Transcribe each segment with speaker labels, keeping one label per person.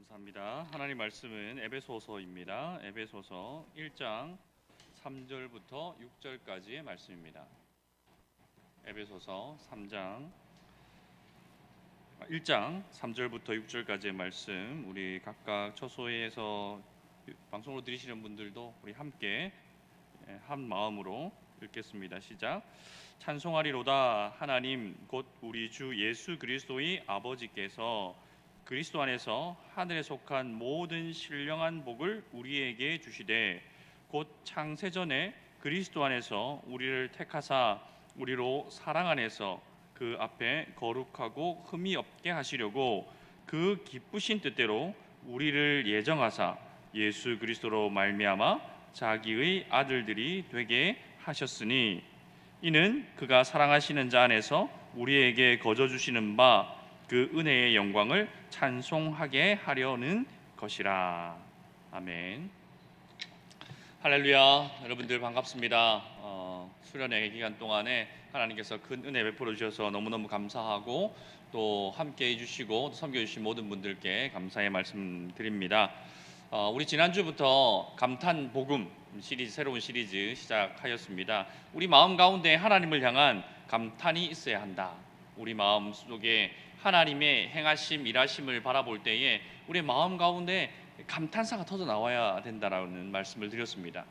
Speaker 1: 감사합니다. 하나님 말씀은 에베소서입니다. 에베소서 1장 3절부터 6절까지의 말씀입니다. 에베소서 1장 3절부터 6절까지의 말씀, 우리 각각 처소에서 방송으로 들으시는 분들도 우리 함께 한 마음으로 읽겠습니다. 시작. 찬송하리로다. 하나님 곧 우리 주 예수 그리스도의 아버지께서 그리스도 안에서 하늘에 속한 모든 신령한 복을 우리에게 주시되 곧 창세전에 그리스도 안에서 우리를 택하사 우리로 사랑 안에서 그 앞에 거룩하고 흠이 없게 하시려고 그 기쁘신 뜻대로 우리를 예정하사 예수 그리스도로 말미암아 자기의 아들들이 되게 하셨으니 이는 그가 사랑하시는 자 안에서 우리에게 거저 주시는 바 그 은혜의 영광을 찬송하게 하려는 것이라. 아멘. 할렐루야. 여러분들 반갑습니다. 수련회 기간 동안에 하나님께서 큰 은혜 베풀어 주셔서 너무너무 감사하고 또 함께 해주시고 섬겨주신 모든 분들께 감사의 말씀 드립니다. 우리 지난주부터 감탄 복음 시리즈, 새로운 시리즈 시작하였습니다. 우리 마음 가운데 하나님을 향한 감탄이 있어야 한다. 우리 마음 속에 하나님의 행하심, 일하심을 바라볼 때에 우리 마음 가운데 감탄사가 터져 나와야 된다라는 말씀을 드렸습니다.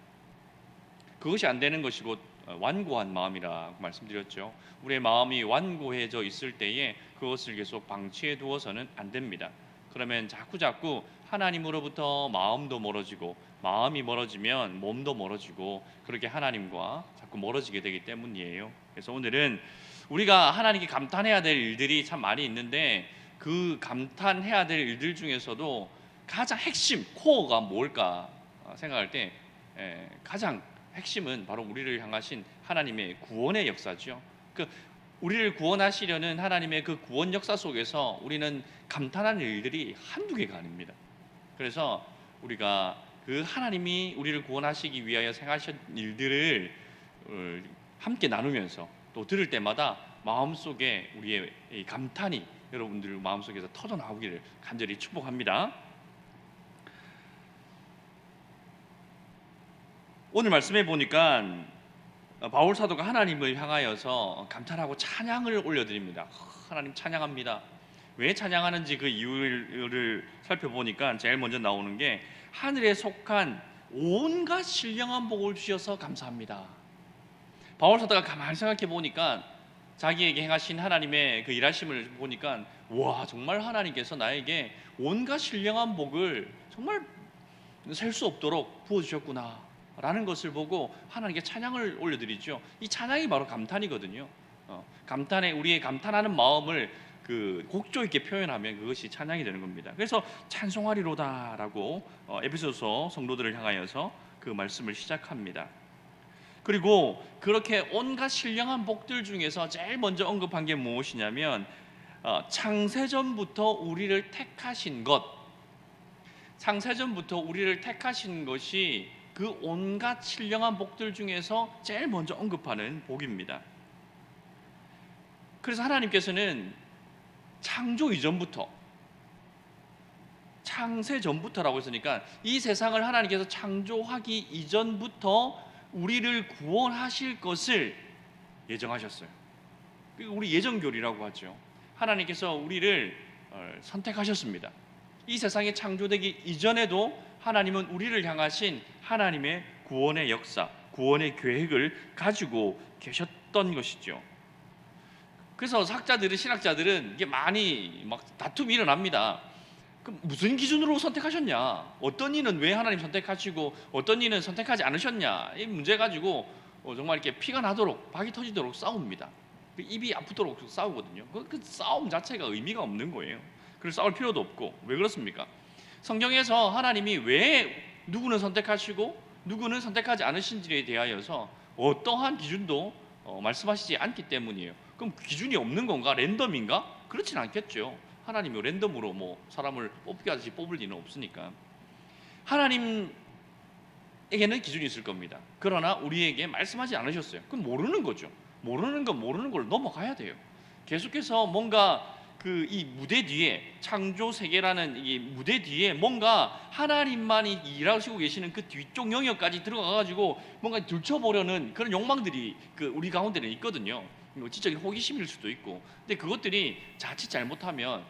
Speaker 1: 그것이 안 되는 것이 곧 완고한 마음이라고 말씀드렸죠. 우리의 마음이 완고해져 있을 때에 그것을 계속 방치해 두어서는 안 됩니다. 그러면 자꾸 하나님으로부터 마음도 멀어지고, 마음이 멀어지면 몸도 멀어지고, 그렇게 하나님과 자꾸 멀어지게 되기 때문이에요. 그래서 오늘은 우리가 하나님께 감탄해야 될 일들이 참 많이 있는데 그 감탄해야 될 일들 중에서도 가장 핵심, 코어가 뭘까 생각할 때 가장 핵심은 바로 우리를 향하신 하나님의 구원의 역사죠. 우리를 구원하시려는 하나님의 그 구원 역사 속에서 우리는 감탄하는 일들이 한두 개가 아닙니다. 그래서 우리가 그 하나님이 우리를 구원하시기 위하여 행하신 일들을 함께 나누면서 또 들을 때마다 마음속에 우리의 이 감탄이 여러분들 마음속에서 터져 나오기를 간절히 축복합니다. 오늘 말씀해 보니까 바울 사도가 하나님을 향하여서 감탄하고 찬양을 올려드립니다. 하나님 찬양합니다. 왜 찬양하는지 그 이유를 살펴보니까 제일 먼저 나오는 게 하늘에 속한 온갖 신령한 복을 주셔서 감사합니다. 바울 사도가 가만히 생각해 보니까 자기에게 행하신 하나님의 그 일하심을 보니까 와, 정말 하나님께서 나에게 온갖 신령한 복을 정말 셀 수 없도록 부어주셨구나 라는 것을 보고 하나님께 찬양을 올려드리죠. 이 찬양이 바로 감탄이거든요. 감탄에 우리의 감탄하는 마음을 그 곡조 있게 표현하면 그것이 찬양이 되는 겁니다. 그래서 찬송하리로다라고 에베소서 성도들을 향하여서 그 말씀을 시작합니다. 그리고 그렇게 온갖 신령한 복들 중에서 제일 먼저 언급한 게 무엇이냐면 창세전부터 우리를 택하신 것, 창세전부터 우리를 택하신 것이 그 온갖 신령한 복들 중에서 제일 먼저 언급하는 복입니다. 그래서 하나님께서는 창조 이전부터, 창세 전부터라고 했으니까 이 세상을 하나님께서 창조하기 이전부터 우리를 구원하실 것을 예정하셨어요. 우리 예정교리라고 하죠. 하나님께서 우리를 선택하셨습니다. 이 세상이 창조되기 이전에도 하나님은 우리를 향하신 하나님의 구원의 역사, 구원의 계획을 가지고 계셨던 것이죠. 그래서 학자들은, 신학자들은 이게 많이 막 다툼이 일어납니다. 그럼 무슨 기준으로 선택하셨냐? 어떤 이는 왜 하나님 선택하시고 어떤 이는 선택하지 않으셨냐? 이 문제 가지고 정말 이렇게 피가 나도록, 박이 터지도록 싸웁니다. 입이 아프도록 싸우거든요. 그 싸움 자체가 의미가 없는 거예요. 그래서 싸울 필요도 없고. 왜 그렇습니까? 성경에서 하나님이 왜 누구는 선택하시고 누구는 선택하지 않으신지에 대하여서 어떠한 기준도 말씀하시지 않기 때문이에요. 그럼 기준이 없는 건가? 랜덤인가? 그렇진 않겠죠. 하나님이 랜덤으로 사람을 뽑기 하듯이 뽑을 리는 없으니까. 하나님에게는 기준이 있을 겁니다. 그러나 우리에게 말씀하지 않으셨어요. 그럼 모르는 거죠. 모르는 건 모르는 걸 넘어가야 돼요. 계속해서 뭔가 그 이 무대 뒤에, 창조 세계라는 이 무대 뒤에 뭔가 하나님만이 일하시고 계시는 그 뒤쪽 영역까지 들어가 가지고 뭔가 들춰보려는 그런 욕망들이 그 우리 가운데는 있거든요. 뭐 지적인 호기심일 수도 있고. 근데 그것들이 자칫 잘못하면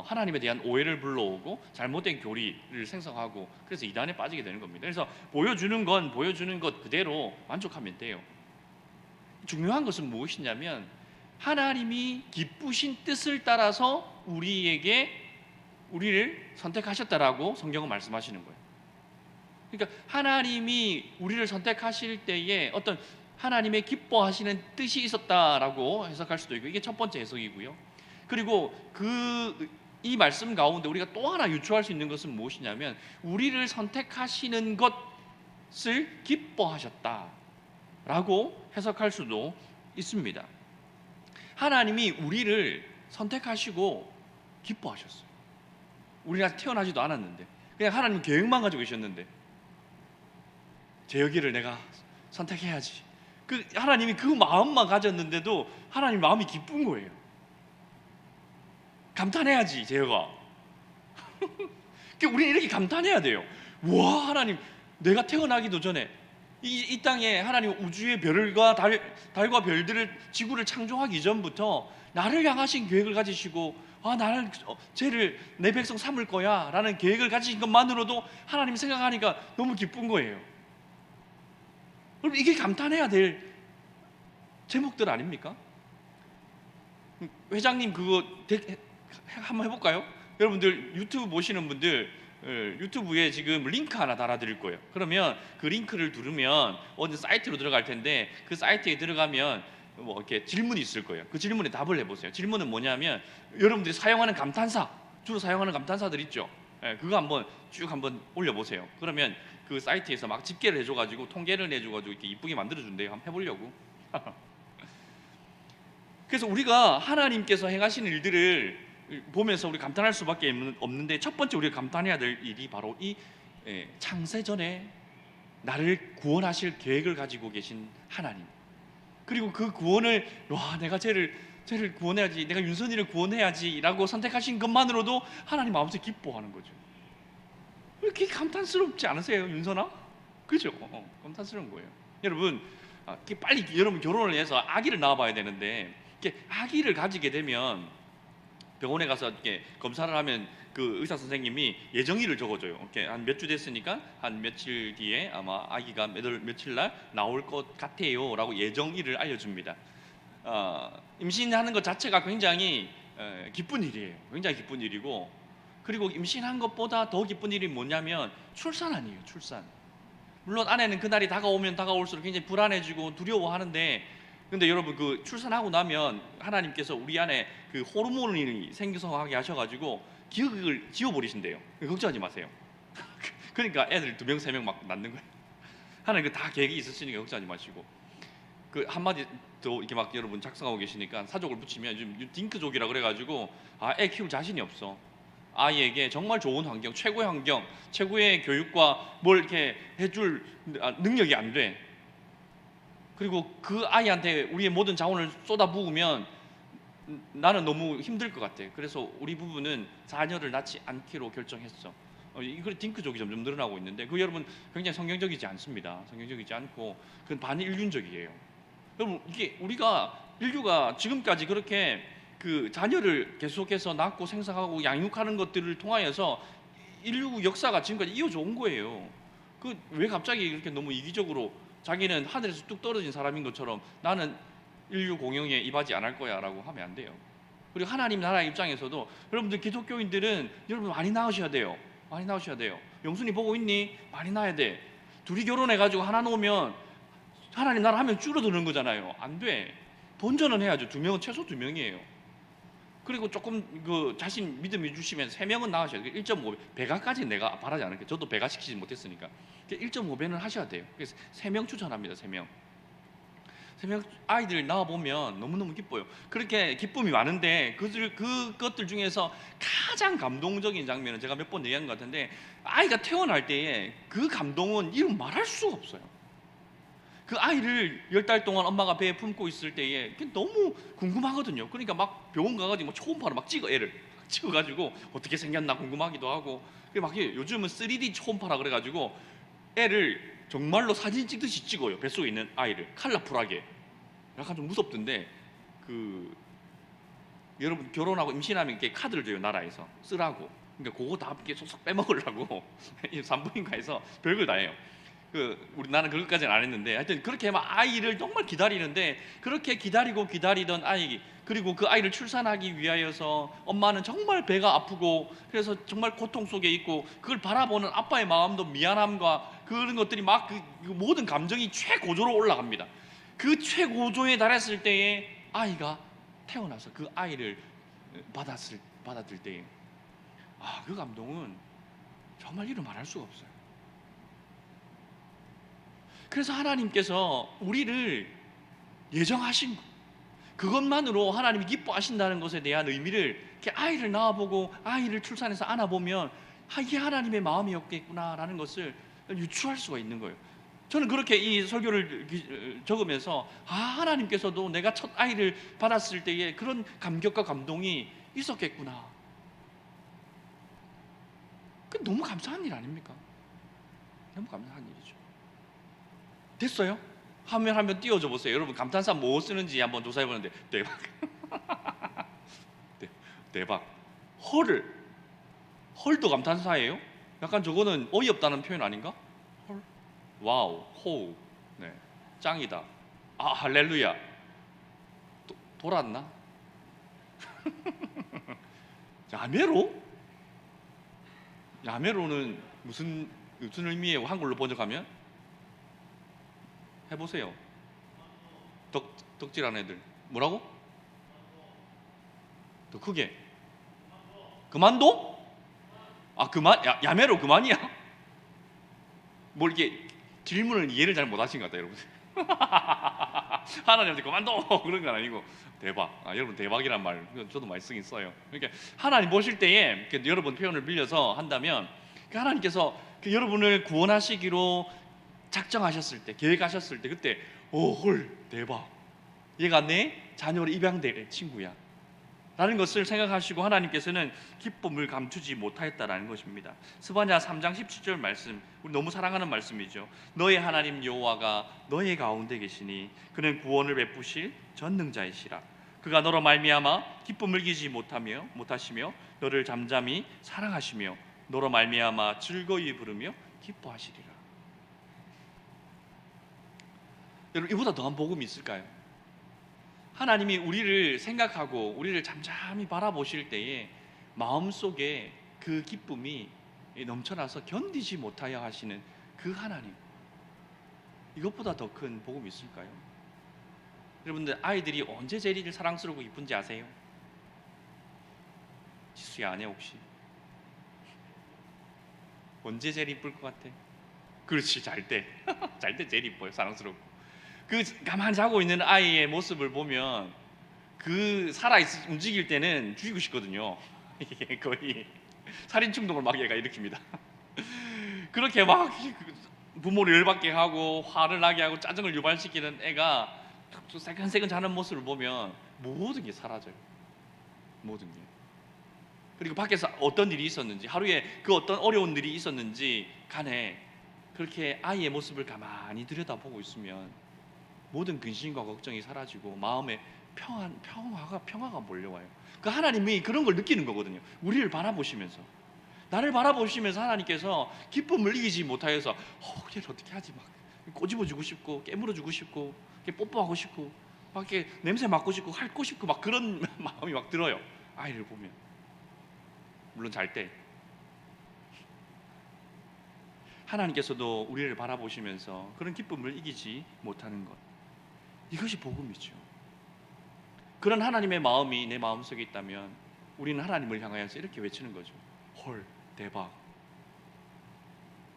Speaker 1: 하나님에 대한 오해를 불러오고 잘못된 교리를 생성하고, 그래서 이단에 빠지게 되는 겁니다. 그래서 보여주는 것 그대로 만족하면 돼요. 중요한 것은 무엇이냐면 하나님이 기쁘신 뜻을 따라서 우리를 선택하셨다라고 성경은 말씀하시는 거예요. 그러니까 하나님이 우리를 선택하실 때에 어떤 하나님의 기뻐하시는 뜻이 있었다라고 해석할 수도 있고, 이게 첫 번째 해석이고요. 그리고 이 말씀 가운데 우리가 또 하나 유추할 수 있는 것은 무엇이냐면 우리를 선택하시는 것을 기뻐하셨다라고 해석할 수도 있습니다. 하나님이 우리를 선택하시고 기뻐하셨어요. 우리가 태어나지도 않았는데 그냥 하나님 계획만 가지고 계셨는데, 제 여기를 내가 선택해야지, 하나님이 그 마음만 가졌는데도 하나님 마음이 기쁜 거예요. 감탄해야지, 제가. 우리는 이렇게 감탄해야 돼요. 와, 하나님, 내가 태어나기도 전에 이 땅에 하나님 우주의 별과 달과 별들을, 지구를 창조하기 전부터 나를 향하신 계획을 가지시고, 나를 쟤를 내 백성 삼을 거야 라는 계획을 가지신 것만으로도 하나님 생각하니까 너무 기쁜 거예요. 그럼 이게 감탄해야 될 제목들 아닙니까? 회장님 그거 한번 해볼까요? 여러분들 유튜브 보시는 분들 유튜브에 지금 링크 하나 달아드릴 거예요. 그러면 그 링크를 누르면 어느 사이트로 들어갈 텐데, 그 사이트에 들어가면 뭐 이렇게 질문이 있을 거예요. 그 질문에 답을 해보세요. 질문은 뭐냐면 여러분들이 사용하는 감탄사, 주로 사용하는 감탄사들 있죠. 그거 쭉 한번 올려보세요. 그러면 그 사이트에서 막 집계를 해줘가지고 통계를 내줘가지고 이렇게 이쁘게 만들어준대요. 한번 해보려고. 그래서 우리가 하나님께서 행하신 일들을 보면서 우리 감탄할 수밖에 없는데, 첫 번째 우리가 감탄해야 될 일이 바로 이 창세 전에 나를 구원하실 계획을 가지고 계신 하나님, 그리고 그 구원을 내가 쟤를 구원해야지, 내가 윤선이를 구원해야지 라고 선택하신 것만으로도 하나님 마음속에 기뻐하는 거죠. 그렇게 감탄스럽지 않으세요, 윤선아? 그죠? 감탄스러운 거예요. 여러분, 빨리 여러분 결혼을 해서 아기를 낳아봐야 되는데, 아기를 가지게 되면 병원에 가서 이렇게 검사를 하면 그 의사 선생님이 예정일을 적어줘요. 이렇게 한 몇 주 됐으니까 한 며칠 뒤에 아마 아기가 며칠 날 나올 것 같아요라고 예정일을 알려줍니다. 임신하는 것 자체가 굉장히 기쁜 일이에요. 굉장히 기쁜 일이고, 그리고 임신한 것보다 더 기쁜 일이 뭐냐면 출산 아니에요. 출산. 물론 아내는 그날이 다가오면 다가올수록 굉장히 불안해지고 두려워하는데, 근데 여러분 그 출산하고 나면 하나님께서 우리 안에 그 호르몬이 생성하게 하셔가지고 기억을 지워버리신대요. 걱정하지 마세요. 그러니까 애들 2명 3명 막 낳는 거예요. 하나님 다 계획이 있으시니까 걱정하지 마시고, 그 한마디 더 이렇게 막 여러분 작성하고 계시니까 사족을 붙이면 요즘 딩크족이라 그래가지고 애 키울 자신이 없어. 아이에게 정말 좋은 환경, 최고의 환경, 최고의 교육과 뭘 이렇게 해줄 능력이 안 돼. 그리고 그 아이한테 우리의 모든 자원을 쏟아부으면 나는 너무 힘들 것 같아. 그래서 우리 부부는 자녀를 낳지 않기로 결정했어. 이거 딩크족이 점점 늘어나고 있는데, 그 여러분 굉장히 성경적이지 않습니다. 성경적이지 않고 그건 반인륜적이에요. 여러분, 이게 인류가 지금까지 그렇게 그 자녀를 계속해서 낳고 생산하고 양육하는 것들을 통하여서 인류 역사가 지금까지 이어져 온 거예요. 왜 갑자기 이렇게 너무 이기적으로 자기는 하늘에서 뚝 떨어진 사람인 것처럼 나는 인류 공영에 입하지 않을 거야 라고 하면 안 돼요. 그리고 하나님 나라 입장에서도 여러분들 기독교인들은 여러분 많이 낳으셔야 돼요. 많이 낳으셔야 돼요. 영순이 보고 있니? 많이 낳아야 돼. 둘이 결혼해가지고 하나 놓으면 하나님 나라 하면 줄어드는 거잖아요. 안 돼. 본전은 해야죠. 2명은 최소 2명이에요. 그리고 조금 자신 믿음이 주시면 3명은 낳으셔야 돼요. 1.5배, 배가까지 내가 바라지 않을게요. 저도 배가 시키지 못했으니까 1.5배는 하셔야 돼요. 그래서 3명 추천합니다. 3명 아이들 낳아보면 너무너무 기뻐요. 그렇게 기쁨이 많은데 그것들 중에서 가장 감동적인 장면은 제가 몇 번 얘기한 것 같은데, 아이가 태어날 때에 그 감동은 이루 말할 수가 없어요. 그 아이를 10달 동안 엄마가 배에 품고 있을 때에 그게 너무 궁금하거든요. 그러니까 막 병원 가가지고 막 초음파로 막 찍어, 애를 찍어가지고 어떻게 생겼나 궁금하기도 하고. 막 요즘은 3D 초음파라 그래가지고 애를 정말로 사진 찍듯이 찍어요. 뱃속에 있는 아이를 컬러풀하게. 약간 좀 무섭던데, 그 여러분 결혼하고 임신하면 이렇게 카드를 줘요, 나라에서 쓰라고. 그러니까 그거 다 이렇게 쏙쏙 빼먹으려고 산부인과에서 별걸 다 해요. 우리 나는 그것까지는 안 했는데, 하여튼 그렇게 막 아이를 정말 기다리는데, 그렇게 기다리고 기다리던 아이, 그리고 그 아이를 출산하기 위하여서 엄마는 정말 배가 아프고 그래서 정말 고통 속에 있고, 그걸 바라보는 아빠의 마음도 미안함과 그런 것들이 막 그 모든 감정이 최고조로 올라갑니다. 그 최고조에 달했을 때에 아이가 태어나서 그 아이를 받았을 때에, 그 감동은 정말 이루 말할 수가 없어요. 그래서 하나님께서 우리를 예정하신 것, 그것만으로 하나님이 기뻐하신다는 것에 대한 의미를, 이렇게 아이를 낳아보고 아이를 출산해서 안아보면 이게 하나님의 마음이었겠구나라는 것을 유추할 수가 있는 거예요. 저는 그렇게 이 설교를 적으면서 하나님께서도 내가 첫 아이를 받았을 때에 그런 감격과 감동이 있었겠구나. 그 너무 감사한 일 아닙니까? 너무 감사한 일이죠. 됐어요? 화면 한번 띄워줘 보세요. 여러분 감탄사 뭐 쓰는지 한번 조사해 보는데 대박. 대박. 헐도 감탄사예요? 약간 저거는 어이없다는 표현 아닌가? 헐. 와우, 호우. 네, 짱이다. 할렐루야. 돌았나? 야매로는 무슨 의미예요? 한글로 번역하면? 해보세요. 덕질하는 애들 뭐라고? 더 크게. 그만둬? 야매로 그만이야? 뭐 이렇게 질문을 이해를 잘 못하신 것 같아요, 여러분. 하나님한테 그만둬 그런 건 아니고 대박. 여러분 대박이란 말 저도 많이 쓰긴 써요. 그러니까 하나님 보실 때에 여러분 표현을 빌려서 한다면, 하나님께서 여러분을 구원하시기로 작정하셨을 때, 계획하셨을 때, 그때 헐 대박, 얘가 내 자녀로 입양될 친구야 라는 것을 생각하시고 하나님께서는 기쁨을 감추지 못하였다라는 것입니다. 스바냐 3장 17절 말씀, 우리 너무 사랑하는 말씀이죠. 너의 하나님 여호와가 너의 가운데 계시니 그는 구원을 베푸실 전능자이시라. 그가 너로 말미암아 기쁨을 이기지 못하시며 너를 잠잠히 사랑하시며 너로 말미암아 즐거이 부르며 기뻐하시리라. 여러분 이보다 더한 복음이 있을까요? 하나님이 우리를 생각하고 우리를 잠잠히 바라보실 때에 마음속에 그 기쁨이 넘쳐나서 견디지 못하여 하시는 그 하나님, 이것보다 더 큰 복음이 있을까요? 여러분들 아이들이 언제 제일 사랑스럽고 이쁜지 아세요? 지수야 아내 혹시 언제 제일 이쁠 것 같아? 그렇지, 잘 때. 잘 때 제일 이뻐요. 사랑스럽고. 가만히 자고 있는 아이의 모습을 보면 움직일 때는 죽이고 싶거든요. 이게 거의 살인 충동을 막 얘가 일으킵니다. 그렇게 막 부모를 열받게 하고 화를 나게 하고 짜증을 유발시키는 애가 새근새근 자는 모습을 보면 모든 게 사라져요. 모든 게. 그리고 밖에서 어떤 일이 있었는지, 하루에 그 어떤 어려운 일이 있었는지 간에 그렇게 아이의 모습을 가만히 들여다보고 있으면 모든 근심과 걱정이 사라지고 마음에 평화가 몰려와요. 그 하나님이 그런 걸 느끼는 거거든요. 우리를 바라보시면서, 나를 바라보시면서 하나님께서 기쁨을 이기지 못하여서 얘를 어떻게 하지, 막 꼬집어주고 싶고 깨물어주고 싶고 뽀뽀하고 싶고 막 이렇게 냄새 맡고 싶고 핥고 싶고 막 그런 마음이 막 들어요. 아이를 보면, 물론 잘 때. 하나님께서도 우리를 바라보시면서 그런 기쁨을 이기지 못하는 것, 이것이 복음이죠. 그런 하나님의 마음이 내 마음속에 있다면 우리는 하나님을 향하여서 이렇게 외치는 거죠. 헐 대박,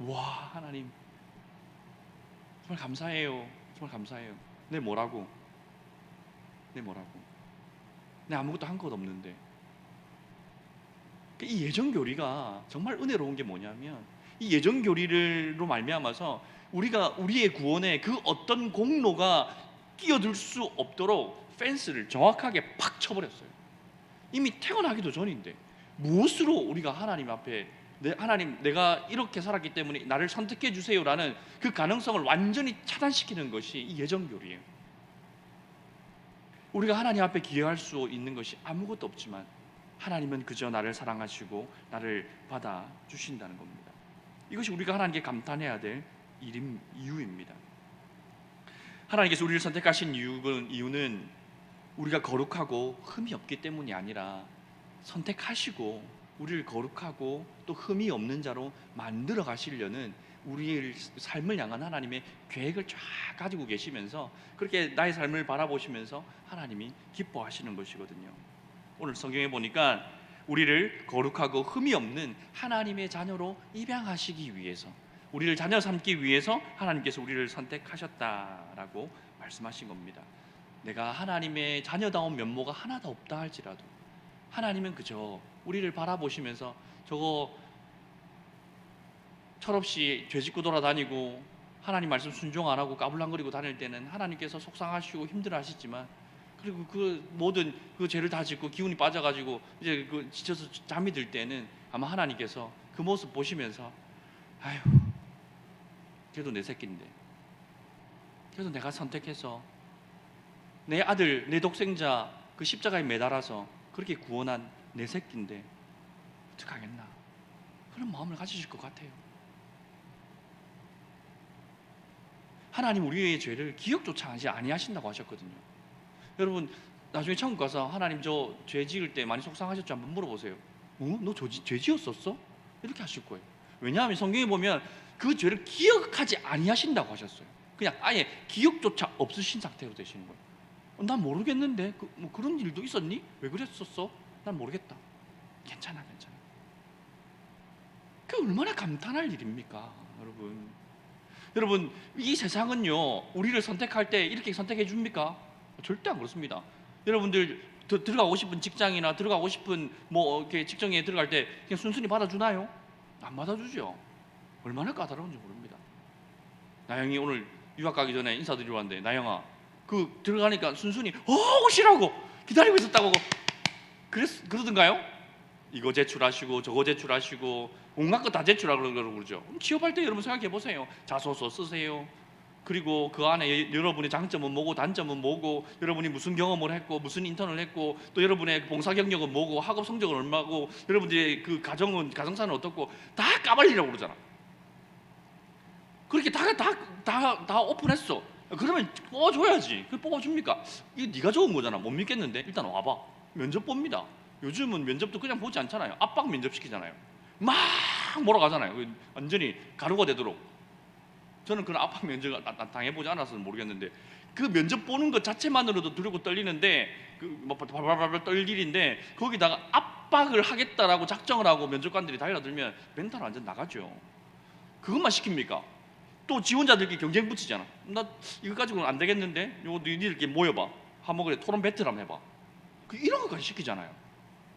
Speaker 1: 와 하나님 정말 감사해요. 정말 감사해요. 내 뭐라고? 내 아무것도 한 것 없는데. 이 예정 교리가 정말 은혜로운 게 뭐냐면, 이 예정 교리로 말미암아서 우리가 우리의 구원에 그 어떤 공로가 끼어들 수 없도록 펜스를 정확하게 팍 쳐버렸어요. 이미 태어나기도 전인데 무엇으로 우리가 하나님 앞에 하나님 내가 이렇게 살았기 때문에 나를 선택해 주세요라는 그 가능성을 완전히 차단시키는 것이 이 예정 교리예요. 우리가 하나님 앞에 기여할 수 있는 것이 아무것도 없지만 하나님은 그저 나를 사랑하시고 나를 받아주신다는 겁니다. 이것이 우리가 하나님께 감탄해야 될 이유입니다. 하나님께서 우리를 선택하신 이유는 우리가 거룩하고 흠이 없기 때문이 아니라 선택하시고 우리를 거룩하고 또 흠이 없는 자로 만들어 가시려는 우리의 삶을 향한 하나님의 계획을 쫙 가지고 계시면서 그렇게 나의 삶을 바라보시면서 하나님이 기뻐하시는 것이거든요. 오늘 성경에 보니까 우리를 거룩하고 흠이 없는 하나님의 자녀로 입양하시기 위해서 우리를 자녀 삼기 위해서 하나님께서 우리를 선택하셨다라고 말씀하신 겁니다. 내가 하나님의 자녀다운 면모가 하나도 없다 할지라도 하나님은 그저 우리를 바라보시면서 저거 철없이 죄짓고 돌아다니고 하나님 말씀 순종 안 하고 까불랑거리고 다닐 때는 하나님께서 속상하시고 힘들어하시지만 그리고 그 모든 그 죄를 다 짓고 기운이 빠져가지고 이제 그 지쳐서 잠이 들 때는 아마 하나님께서 그 모습 보시면서 아휴 그래도 내 새끼인데 그래도 내가 선택해서 내 아들 내 독생자 그 십자가에 매달아서 그렇게 구원한 내 새끼인데 어떡하겠나 그런 마음을 가지실 것 같아요. 하나님 우리의 죄를 기억조차 하지 아니하신다고 하셨거든요. 여러분 나중에 천국 가서 하나님 저 죄 지을 때 많이 속상하셨죠? 한번 물어보세요. 너 죄 지었었어? 이렇게 하실 거예요. 왜냐하면 성경에 보면 그 죄를 기억하지 아니하신다고 하셨어요. 그냥 아예 기억조차 없으신 상태로 되시는 거예요. 난 모르겠는데 뭐 그런 일도 있었니? 왜 그랬었어? 난 모르겠다. 괜찮아. 그 얼마나 감탄할 일입니까, 여러분 이 세상은요 우리를 선택할 때 이렇게 선택해 줍니까? 절대 안 그렇습니다. 여러분들 들어가고 싶은 직장이나 들어가고 싶은 뭐 이렇게 직장에 들어갈 때 그냥 순순히 받아주나요? 안 받아주죠. 얼마나 까다로운지 모릅니다. 나영이 오늘 유학 가기 전에 인사드리러 왔는데 나영아 그 들어가니까 순순히 오시라고 기다리고 있었다고 그러던가요? 이거 제출하시고 저거 제출하시고 온갖 거 다 제출하고 그러죠. 취업할 때 여러분 생각해 보세요. 자소서 쓰세요. 그리고 그 안에 여러분의 장점은 뭐고 단점은 뭐고 여러분이 무슨 경험을 했고 무슨 인턴을 했고 또 여러분의 봉사 경력은 뭐고 학업 성적은 얼마고 여러분들의 그 가정사는 어떻고 다 까발리라고 그러잖아. 그렇게 다 오픈했어. 그러면 뽑아줘야지. 그걸 뽑아줍니까? 이게 네가 좋은 거잖아. 못 믿겠는데 일단 와봐. 면접 봅니다. 요즘은 면접도 그냥 보지 않잖아요. 압박 면접 시키잖아요. 막 몰아가잖아요. 완전히 가루가 되도록. 저는 그런 압박 면접을 당해보지 않아서 모르겠는데 그 면접 보는 것 자체만으로도 두렵고 떨리는데 그 발발발 떨릴 일인데 거기다가 압박을 하겠다라고 작정을 하고 면접관들이 달려들면 멘탈 완전 나가죠. 그것만 시킵니까? 또 지원자들끼리 경쟁 붙이잖아. 나 이거 가지고는 안 되겠는데 요거 니들끼리 모여봐. 한번 그래 토론 배틀 한번 해봐. 이런 것까지 시키잖아요.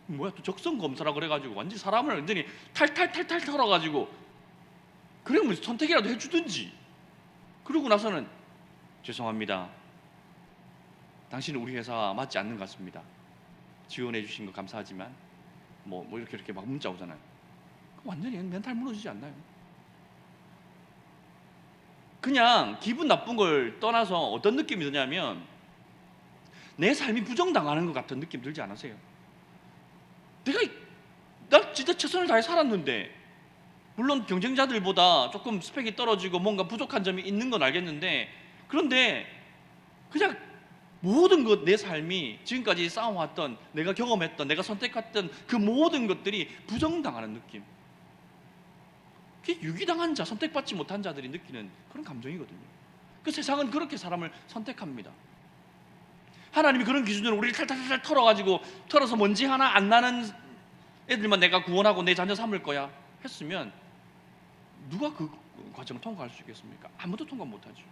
Speaker 1: 뭐야 또 적성 검사라 그래가지고 완전 사람을 완전히 탈탈 털어가지고 그러면 선택이라도 해주든지. 그러고 나서는 죄송합니다. 당신은 우리 회사 맞지 않는 것 같습니다. 지원해 주신 거 감사하지만 뭐 이렇게 막 문자 오잖아요. 완전히 멘탈 무너지지 않나요? 그냥 기분 나쁜 걸 떠나서 어떤 느낌이 드냐면 내 삶이 부정당하는 것 같은 느낌 들지 않으세요? 나 진짜 최선을 다해 살았는데 물론 경쟁자들보다 조금 스펙이 떨어지고 뭔가 부족한 점이 있는 건 알겠는데 그런데 그냥 모든 것 내 삶이 지금까지 쌓아왔던 내가 경험했던 내가 선택했던 그 모든 것들이 부정당하는 느낌. 그게 유기당한 자, 선택받지 못한 자들이 느끼는 그런 감정이거든요. 그 세상은 그렇게 사람을 선택합니다. 하나님이 그런 기준으로 우리를 탈탈탈 털어서 먼지 하나 안 나는 애들만 내가 구원하고 내 자녀 삼을 거야 했으면 누가 그 과정을 통과할 수 있겠습니까? 아무도 통과 못하죠.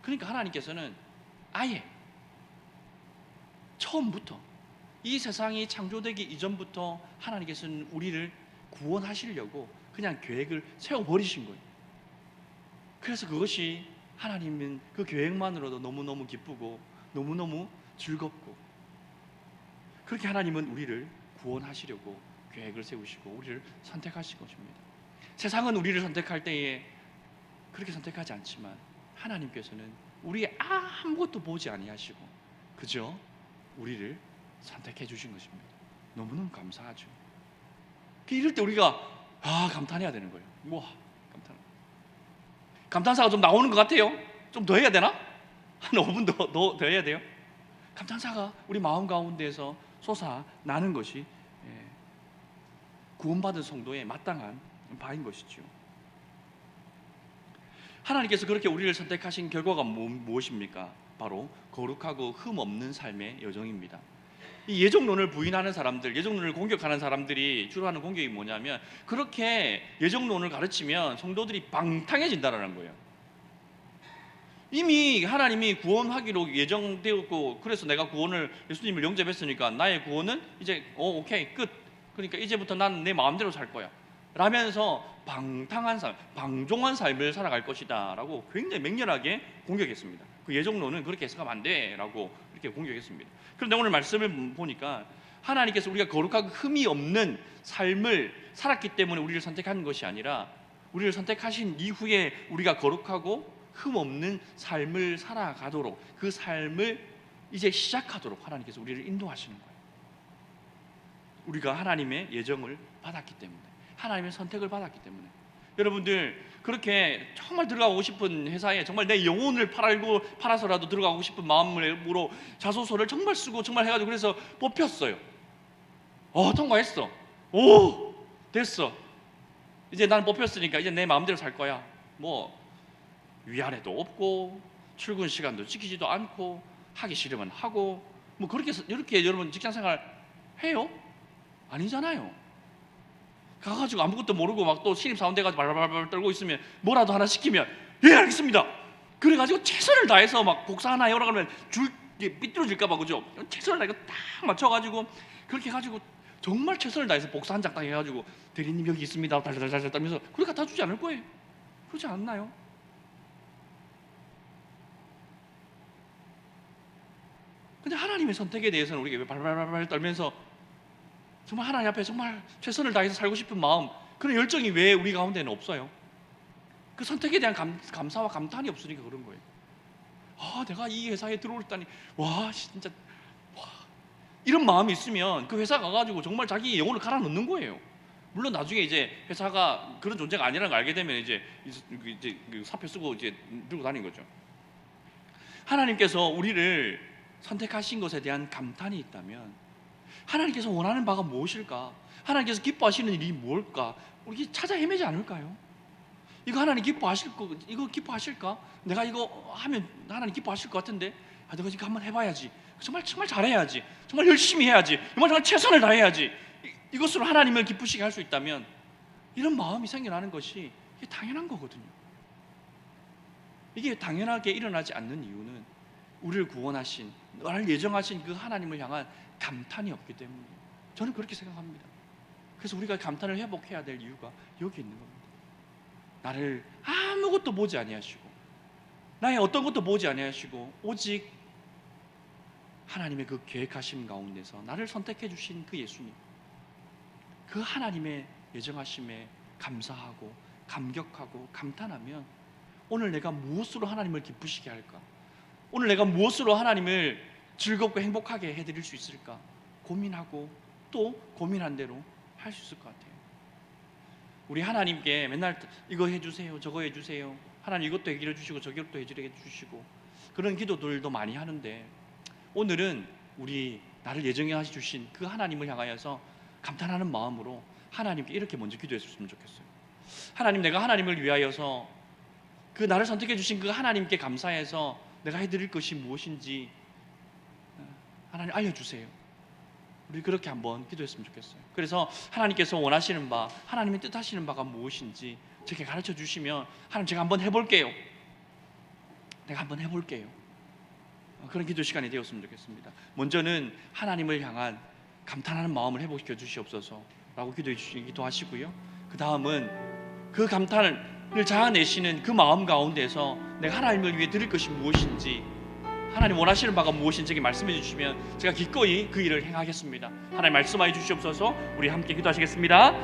Speaker 1: 그러니까 하나님께서는 아예 처음부터 이 세상이 창조되기 이전부터 하나님께서는 우리를 구원하시려고 그냥 계획을 세워버리신 거예요. 그래서 그것이 하나님은 그 계획만으로도 너무너무 기쁘고 너무너무 즐겁고, 그렇게 하나님은 우리를 구원하시려고 계획을 세우시고 우리를 선택하신 것입니다. 세상은 우리를 선택할 때에 그렇게 선택하지 않지만 하나님께서는 우리의 아무것도 보지 아니하시고 그저 우리를 선택해 주신 것입니다. 너무너무 감사하죠. 이럴 때 우리가 감탄해야 되는 거예요. 와, 감탄사가 좀 나오는 것 같아요. 좀 더 해야 되나? 한 5분 더 해야 돼요. 감탄사가 우리 마음 가운데에서 솟아나는 것이 구원받은 성도의 마땅한 바인 것이죠. 하나님께서 그렇게 우리를 선택하신 결과가 무엇입니까? 바로 거룩하고 흠 없는 삶의 여정입니다. 이 예정론을 부인하는 사람들, 예정론을 공격하는 사람들이 주로 하는 공격이 뭐냐면, 그렇게 예정론을 가르치면 성도들이 방탕해진다는 거예요. 이미 하나님이 구원하기로 예정되었고, 그래서 내가 구원을, 예수님을 영접했으니까 나의 구원은 이제 오케이 끝. 그러니까 이제부터 나는 내 마음대로 살 거야 라면서 방탕한 삶, 방종한 삶을 살아갈 것이다 라고 굉장히 맹렬하게 공격했습니다. 그 예정론은 그렇게 해석하면 안 돼 라고 이렇게 공격했습니다. 그런데 오늘 말씀을 보니까 하나님께서 우리가 거룩하고 흠이 없는 삶을 살았기 때문에 우리를 선택한 것이 아니라, 우리를 선택하신 이후에 우리가 거룩하고 흠 없는 삶을 살아가도록, 그 삶을 이제 시작하도록 하나님께서 우리를 인도하시는 거예요. 우리가 하나님의 예정을 받았기 때문에, 하나님의 선택을 받았기 때문에. 여러분들 그렇게 정말 들어가고 싶은 회사에 정말 내 영혼을 팔아서라도 들어가고 싶은 마음으로 자소서를 정말 쓰고 정말 해가지고 그래서 뽑혔어요. 통과했어. 오, 됐어. 이제 나는 뽑혔으니까 이제 내 마음대로 살 거야. 뭐 위아래도 없고 출근 시간도 지키지도 않고 하기 싫으면 하고, 뭐 그렇게 이렇게 여러분 직장생활 해요? 아니잖아요. 가가지고 아무것도 모르고 막 또 신입사원 돼가지고 발발발 떨고 있으면 뭐라도 하나 시키면 예 알겠습니다. 그래가지고 최선을 다해서 막 복사 하나 해오라 그러면 삐뚤어질까봐, 그죠? 최선을 다해서 딱 맞춰가지고 그렇게 해가지고 정말 최선을 다해서 복사 한 장 딱 해가지고 대리님 여기 있습니다 달달달달 떨면서 그렇게 갖다 주지 않을 거예요. 그렇지 않나요? 근데 하나님의 선택에 대해서는 우리가 왜 발발발 떨면서 정말 하나님 앞에 정말 최선을 다해서 살고 싶은 마음, 그런 열정이 왜 우리 가운데는 없어요? 그 선택에 대한 감사와 감탄이 없으니까 그런 거예요. 내가 이 회사에 들어올다니, 와 진짜, 와, 이런 마음이 있으면 그 회사 가가지고 정말 자기 영혼을 갈아 넣는 거예요. 물론 나중에 이제 회사가 그런 존재가 아니라는 걸 알게 되면 이제 사표 쓰고 이제 들고 다니는 거죠. 하나님께서 우리를 선택하신 것에 대한 감탄이 있다면, 하나님께서 원하는 바가 무엇일까? 하나님께서 기뻐하시는 일이 뭘까? 우리 찾아 헤매지 않을까요? 이거 하나님 기뻐하실 거, 이거 기뻐하실까? 내가 이거 하면 하나님 기뻐하실 것 같은데, 내가 이거 한번 해봐야지. 정말 잘해야지. 정말 열심히 해야지. 정말 최선을 다해야지. 이것으로 하나님을 기쁘시게 할 수 있다면, 이런 마음이 생겨나는 것이 이게 당연한 거거든요. 이게 당연하게 일어나지 않는 이유는 우리를 구원하신, 나를 예정하신 그 하나님을 향한 감탄이 없기 때문에, 저는 그렇게 생각합니다. 그래서 우리가 감탄을 회복해야 될 이유가 여기 있는 겁니다. 나를 아무것도 보지 아니하시고 나의 어떤 것도 보지 아니하시고 오직 하나님의 그 계획하심 가운데서 나를 선택해 주신 그 예수님, 그 하나님의 예정하심에 감사하고 감격하고 감탄하면, 오늘 내가 무엇으로 하나님을 기쁘시게 할까? 오늘 내가 무엇으로 하나님을 즐겁고 행복하게 해드릴 수 있을까? 고민하고 또 고민한 대로 할 수 있을 것 같아요. 우리 하나님께 맨날 이거 해주세요, 저거 해주세요, 하나님 이것도 해결해 주시고 저것도 해결해 주시고 그런 기도들도 많이 하는데, 오늘은 우리 나를 예정해 주신 그 하나님을 향하여서 감탄하는 마음으로 하나님께 이렇게 먼저 기도했으면 좋겠어요. 하나님, 내가 하나님을 위하여서 그 나를 선택해 주신 그 하나님께 감사해서 내가 해드릴 것이 무엇인지 하나님 알려주세요. 우리 그렇게 한번 기도했으면 좋겠어요. 그래서 하나님께서 원하시는 바, 하나님의 뜻하시는 바가 무엇인지 저에게 가르쳐 주시면, 하나님 제가 한번 해볼게요. 내가 한번 해볼게요. 그런 기도 시간이 되었으면 좋겠습니다. 먼저는 하나님을 향한 감탄하는 마음을 회복시켜 주시옵소서 라고 기도하시고요. 그 다음은 그 감탄을 자아내시는 그 마음 가운데서 내가 하나님을 위해 드릴 것이 무엇인지, 하나님 원하시는 바가 무엇인지 제게 말씀해 주시면 제가 기꺼이 그 일을 행하겠습니다. 하나님 말씀하여 주시옵소서. 우리 함께 기도하시겠습니다.